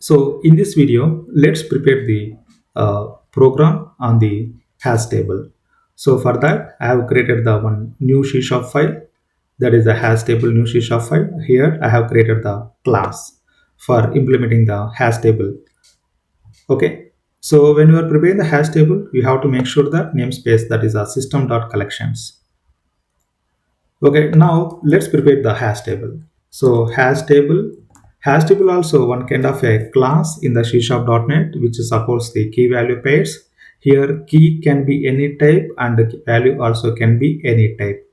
So in this video, let's prepare the program on the hash table. So for that, I have created the one new C# file, that is the hash table new C# file. Here I have created the class for implementing the hash table. Okay. So when you are preparing the hash table, you have to make sure that namespace, that is a system.collections. Okay, now let's prepare the hash table. So hash table also one kind of a class in the C# .NET which supports the key value pairs. Here key can be any type and the value also can be any type.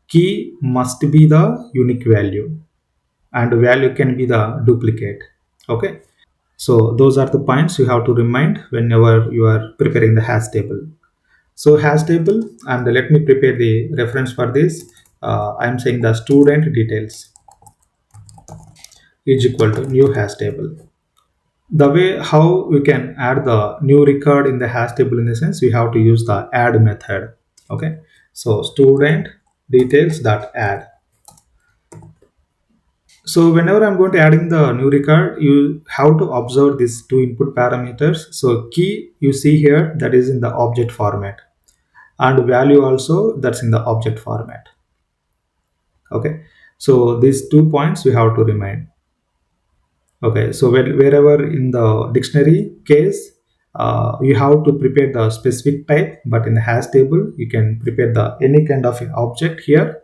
Key must be the unique value and value can be the duplicate. Okay, so those are the points you have to remind whenever you are preparing the hash table. So hash table, and let me prepare the reference for this. I am saying the student details is equal to new hash table. The way how we can add the new record in the hash table, in the sense we have to use the add method. Okay, so student details dot add. So whenever I'm going to adding the new record, you have to observe these two input parameters. So key you see here, that is in the object format, and value also that's in the object format. Okay, so these 2 points we have to remind. Okay, so wherever in the dictionary case, you have to prepare the specific type, but in the hash table you can prepare the any kind of object here.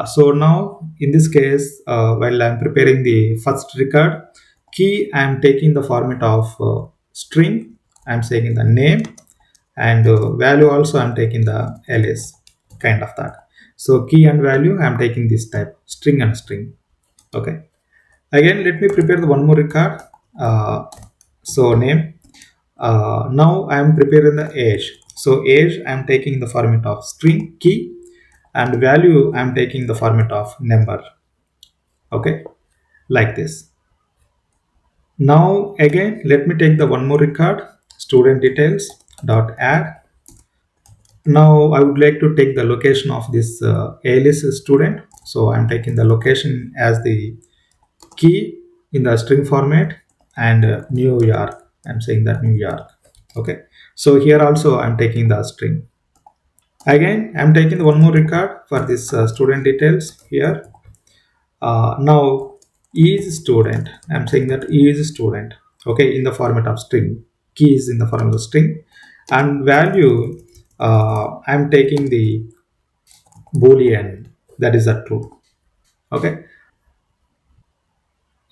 So now in this case, while I'm preparing the first record, key I'm taking the format of string, I'm saying the name, and value also I'm taking the ls, kind of that. So key and value I'm taking this type, string and string. Okay, again let me prepare the one more record. So name, now I am preparing the age. So age I am taking the format of string key, and value I am taking the format of number. Okay, like this. Now again let me take the one more record, student details dot add. Now I would like to take the location of this alias student. So I'm taking the location as the key in the string format, and New York, I'm saying that New York. Okay, so here also I'm taking the string. Again I'm taking one more record for this student details here. Now is student, I'm saying that is student. Okay, in the format of string, key is in the format of string, and value I'm taking the boolean, that is a true. Okay,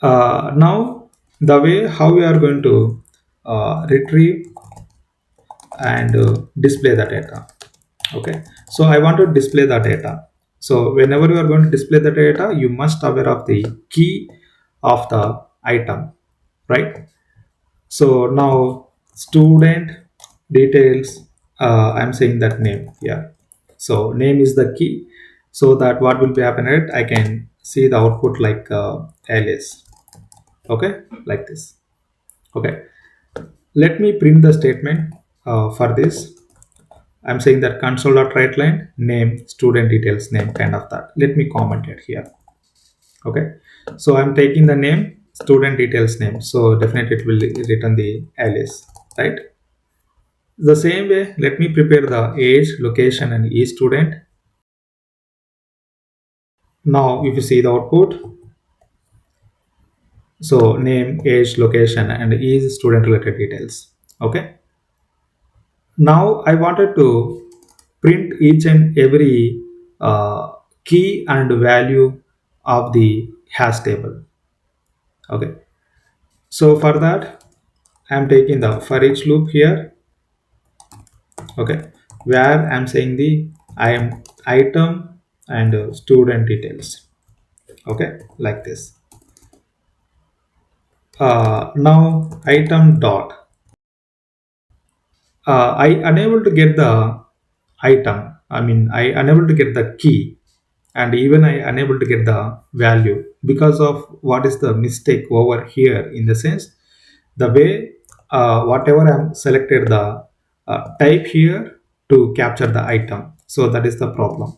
now the way how we are going to retrieve and display the data. Okay, so I want to display the data. So whenever you are going to display the data, you must aware of the key of the item, right? So now student details, I'm saying that name here. So name is the key, so that what will be happening, I can see the output like alias. Okay, like this. Okay, let me print the statement for this. I'm saying that console.writeLine name student details name, kind of that. Let me comment it here. Okay, so I'm taking the name student details name, so definitely it will return the alias, right? The same way, let me prepare the age, location, and e student. Now if you see the output, so name, age, location, and is student related details. Okay, now I wanted to print each and every key and value of the hash table. Okay, so for that I am taking the for each loop here. Okay, where I'm saying the I am item and student details. Okay, like this. Now item dot, I unable to get the item, I mean I unable to get the key, and even I unable to get the value because of what is the mistake over here, in the sense the way whatever I'm selected the type here to capture the item, so that is the problem.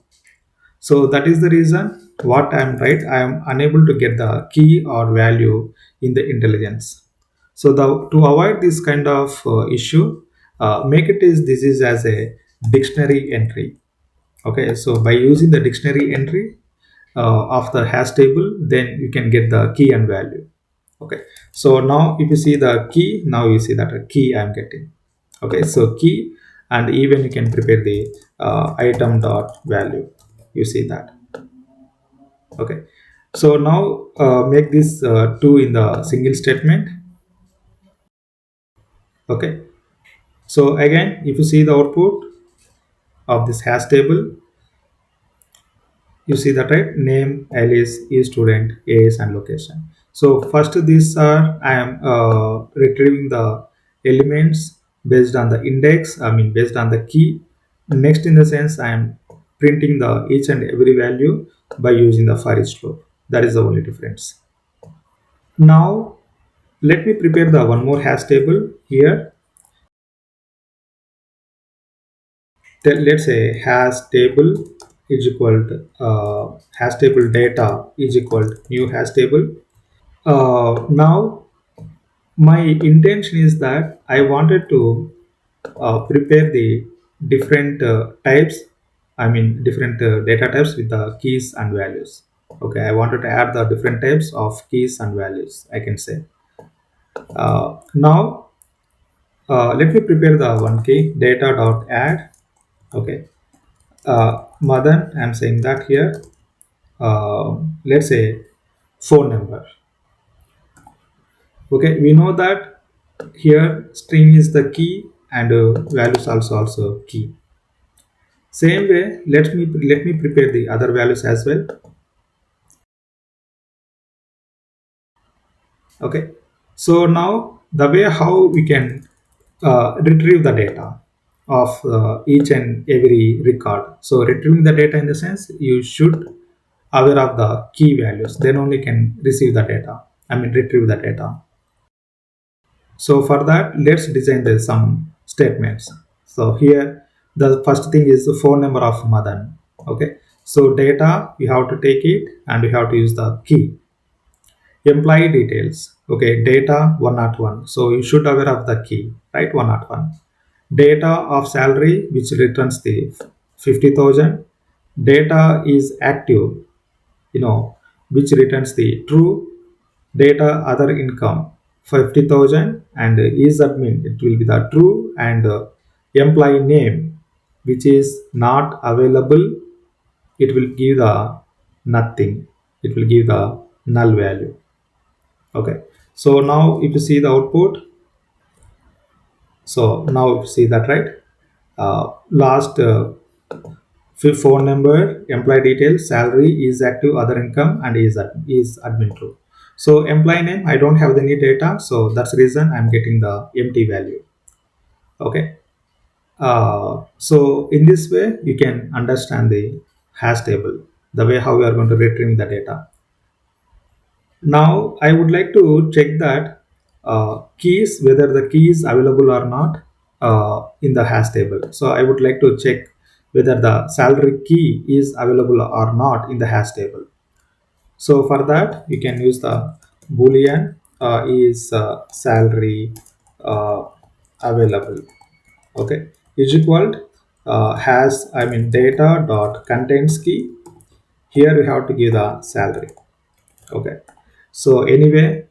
So that is the reason what I'm right, I am unable to get the key or value in the intelligence. So to avoid this kind of issue, make it is this is as a dictionary entry. Okay, so by using the dictionary entry of the hash table, then you can get the key and value. Okay, so now if you see the key, now you see that a key I'm getting. Okay, so key, and even you can prepare the item dot value. You see that. Okay, so now make this two in the single statement. Okay, so again, if you see the output of this hash table, you see that, right? Name, alias, e student, age, and location. So first these are I am retrieving the elements based on the index, I mean based on the key. Next, in the sense, I am printing the each and every value by using the for each loop. That is the only difference. Now let me prepare the one more hash table here. Let's say hash table is equal to hash table data is equal to new hash table. Now my intention is that I wanted to prepare the different types, I mean different data types with the keys and values. Okay, I wanted to add the different types of keys and values, I can say. Now let me prepare the one key data dot add. Okay, Madan, I'm saying that here. Let's say phone number. Okay, we know that here string is the key and values also key. Same way, let me prepare the other values as well. Okay, so now the way how we can retrieve the data of each and every record. So retrieving the data, in the sense, you should aware of the key values, then only can receive the data, I mean retrieve the data. So for that, let's design some statements. So here, the first thing is the phone number of Madan. Okay. So data, you have to take it and you have to use the key. Employee details. Okay. Data 101. So you should aware of the key, right? 101. Data of salary, which returns the 50,000. Data is active, you know, which returns the true. Data other income 50,000, and is admin, it will be the true, and employee name which is not available, it will give the nothing, it will give the null value. Okay, so now if you see the output, so now if you see that, right? Last phone number, employee details, salary, is active, other income, and is admin true. So employee name, I don't have any data, so that's the reason I'm getting the empty value. Okay. So in this way, you can understand the hash table, the way how we are going to retrieve the data. Now I would like to check that keys, whether the key is available or not in the hash table. So I would like to check whether the salary key is available or not in the hash table. So for that, you can use the boolean is salary uh, available. Okay, is equal has, I mean data dot contains key. Here we have to give the salary. Okay, so anyway,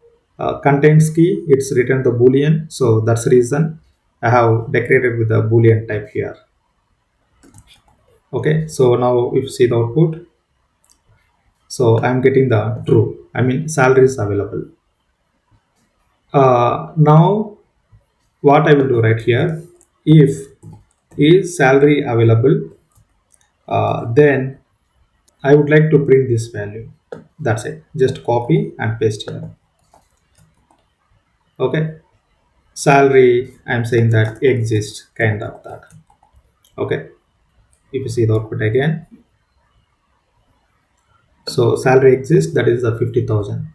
contains key, it's written the boolean, so that's the reason I have decorated with the boolean type here. Okay, so now if you see the output, so I'm getting the true, I mean salary is available. Now what I will do right here, if is salary available, then I would like to print this value. That's it, just copy and paste here. Okay, salary, I'm saying that exists, kind of that. Okay, if you see the output again, so salary exists, that is the 50,000.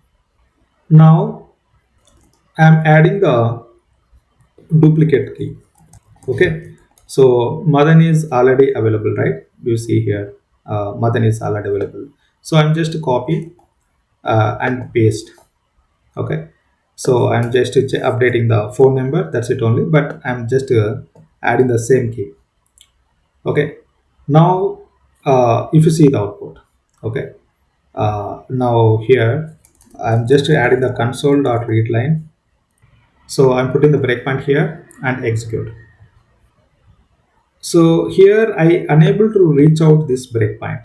Now I'm adding the duplicate key. Okay, so Madan is already available, right? You see here, Madan is already available, so I'm just copy and paste. Okay, So I'm just updating the phone number, that's it only, but I'm just adding the same key. Okay, now if you see the output, okay, now here I'm just adding the console.read line. So I'm putting the breakpoint here and execute. So here I unable to reach out this breakpoint,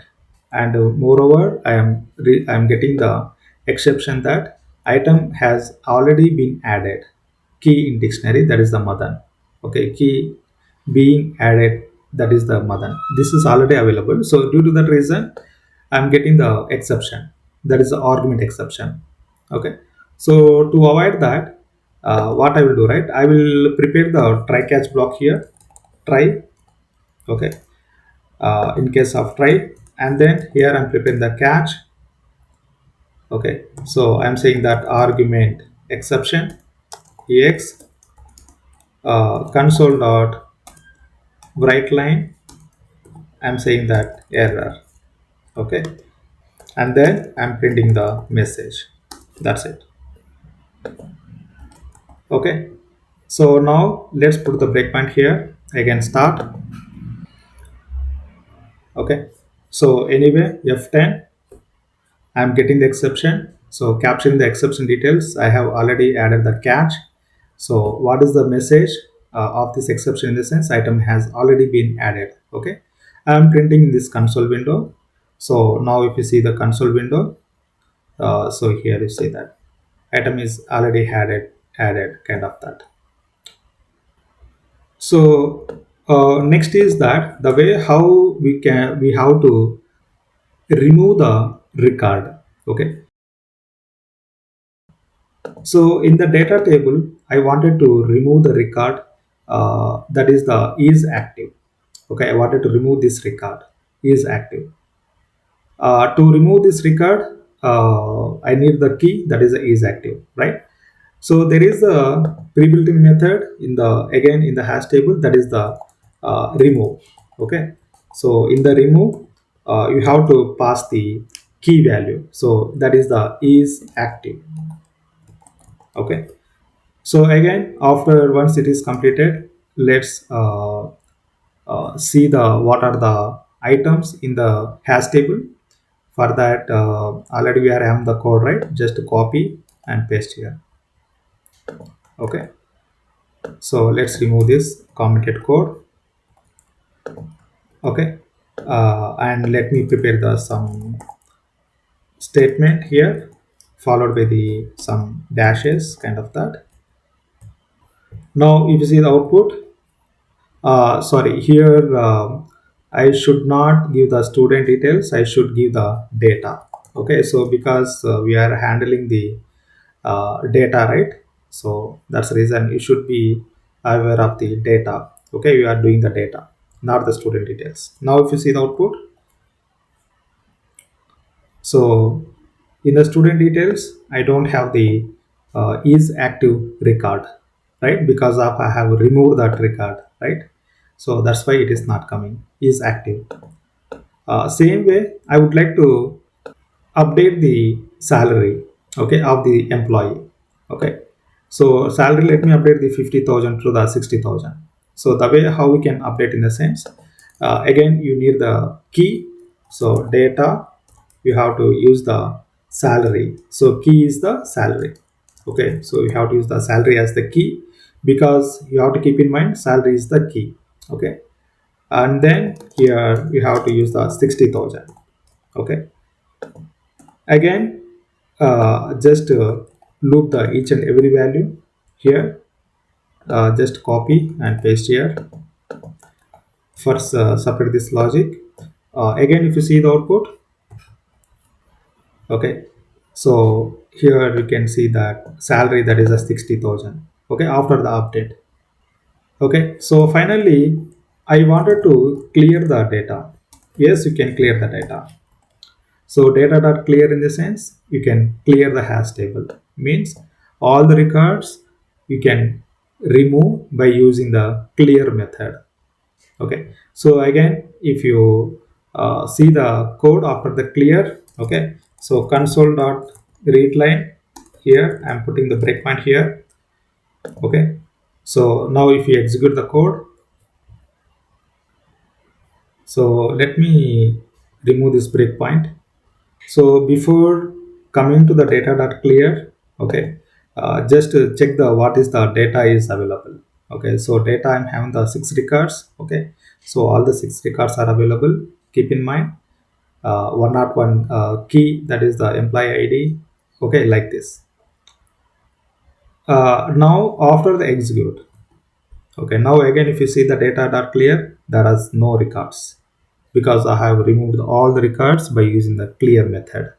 and moreover I am getting the exception that item has already been added. Key in dictionary, that is the madan. Okay, key being added, that is the madan. This is already available. So due to that reason, I am getting the exception. That is the argument exception. Okay. So to avoid that, what I will do, right? I will prepare the try catch block here. Try, okay, in case of try, and then here I'm preparing the catch. Okay, so I'm saying that argument exception ex console dot write line, I'm saying that error. Okay, and then I'm printing the message, that's it. Okay, so now let's put the breakpoint here again, start. Okay, so anyway F10, I'm getting the exception. So capturing the exception details, I have already added the catch. So what is the message of this exception? In the sense, item has already been added. Okay, I'm printing in this console window. So now if you see the console window, so here you see that item is already added kind of that. So next is that the way how we have to remove the record. Okay, so in the data table, I wanted to remove the record that is the is active. Okay, I wanted to remove this record is active. To remove this record, I need the key that is active, right? So there is a pre-built-in method in the again in the hash table, that is the remove. Okay, so in the remove, you have to pass the key value. So that is the is active. Okay, so again, after once it is completed, let's see the what are the items in the hash table. For that, already we are having the code, right? Just copy and paste here. Okay, so let's remove this commented code. Okay, and let me prepare the some statement here, followed by the some dashes, kind of that. Now, if you see the output, sorry, here I should not give the student details, I should give the data. Okay, so because we are handling the data, right? So that's the reason you should be aware of the data. Okay, you are doing the data, not the student details. Now if you see the output, so in the student details, I don't have the is active record, right? Because of I have removed that record, right? So that's why it is not coming is active. Same way, I would like to update the salary, okay, of the employee. Okay, so salary, let me update the 50,000 to the 60,000. So the way how we can update in the sense, again you need the key. So data, you have to use the salary, so key is the salary. Okay, so you have to use the salary as the key, because you have to keep in mind salary is the key. Okay, and then here you have to use the 60,000. Okay, again, just loop the each and every value here, just copy and paste here. First separate this logic. Again, if you see the output, okay, so here you can see that salary, that is a 60,000. Okay, after the update. Okay, so finally I wanted to clear the data. Yes, you can clear the data. So data dot clear, in the sense you can clear the hash table, means all the records you can remove by using the clear method. Okay, so again, if you see the code after the clear, okay, so console dot read line, here I'm putting the breakpoint here. Okay, so now if you execute the code, so let me remove this breakpoint. So before coming to the data.clear, okay, just check the what is the data is available. Okay, so data I'm having the 6 records. Okay, so all the 6 records are available. Keep in mind 101 key, that is the employee ID. Okay, like this. Now after the execute, okay, now again if you see the data.clear, there is no records because I have removed all the records by using the clear method.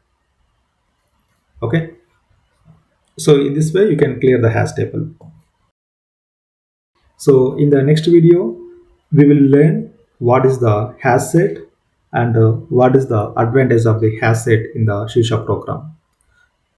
Okay, so in this way you can clear the hash table. So in the next video we will learn what is the hash set and what is the advantage of the hash set in the C# program.